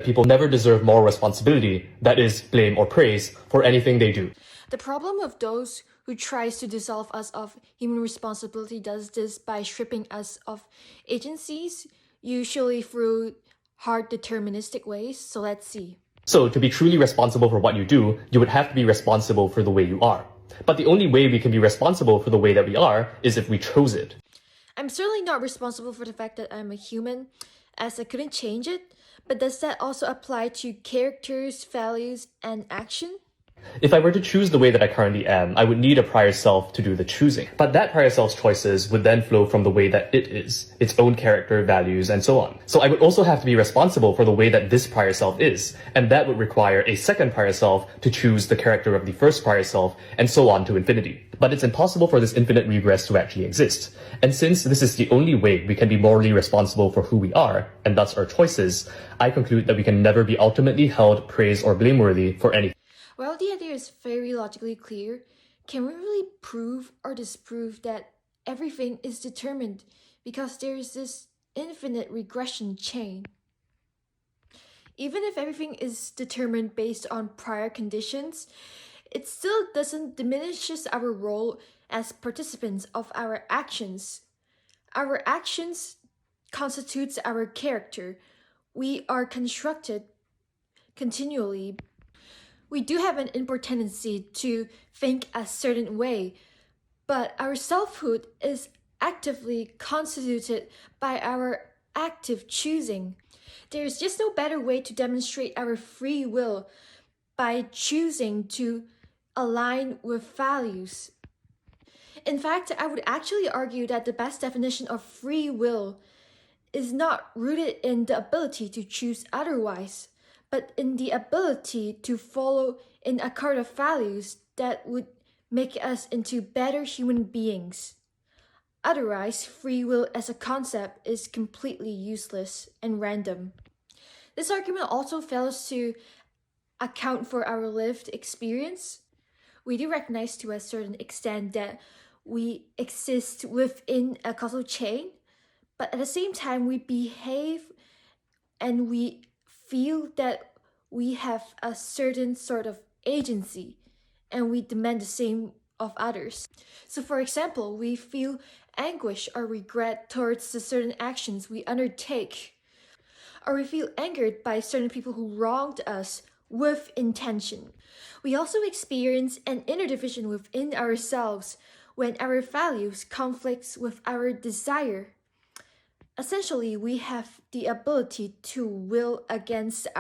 People never deserve moral responsibility, that is, blame or praise, for anything they do. The problem of those who tries to dissolve us of human responsibility does this by stripping us of agencies, usually through hard deterministic ways. So let's see. So, to be truly responsible for what you do, you would have to be responsible for the way you are. But the only way we can be responsible for the way that we are is if we chose it. I'm certainly not responsible for the fact that I'm a human, as I couldn't change it, but does that also apply to characters, values, and action? If I were to choose the way that I currently am, I would need a prior self to do the choosing. But that prior self's choices would then flow from the way that it is, its own character, values, and so on. So I would also have to be responsible for the way that this prior self is, and that would require a second prior self to choose the character of the first prior self, and so on to infinity. But it's impossible for this infinite regress to actually exist. And since this is the only way we can be morally responsible for who we are, and thus our choices, I conclude that we can never be ultimately held, praised, or blameworthy for anything. Well, the idea is very logically clear. Can we really prove or disprove that everything is determined because there is this infinite regression chain? Even if everything is determined based on prior conditions, it still doesn't diminishes our role as participants of our actions. Our actions constitutes our character. We are constructed continually. We do have an inborn tendency to think a certain way, but our selfhood is actively constituted by our active choosing. There is just no better way to demonstrate our free will by choosing to align with values. In fact, I would actually argue that the best definition of free will is not rooted in the ability to choose otherwise, but in the ability to follow in a code of values that would make us into better human beings. Otherwise, free will as a concept is completely useless and random. This argument also fails to account for our lived experience. We do recognize to a certain extent that we exist within a causal chain, but at the same time, we behave and we feel that we have a certain sort of agency and we demand the same of others. So, for example, we feel anguish or regret towards the certain actions we undertake, or we feel angered by certain people who wronged us with intention. We also experience an inner division within ourselves when our values conflicts with our desire. Essentially, we have the ability to will against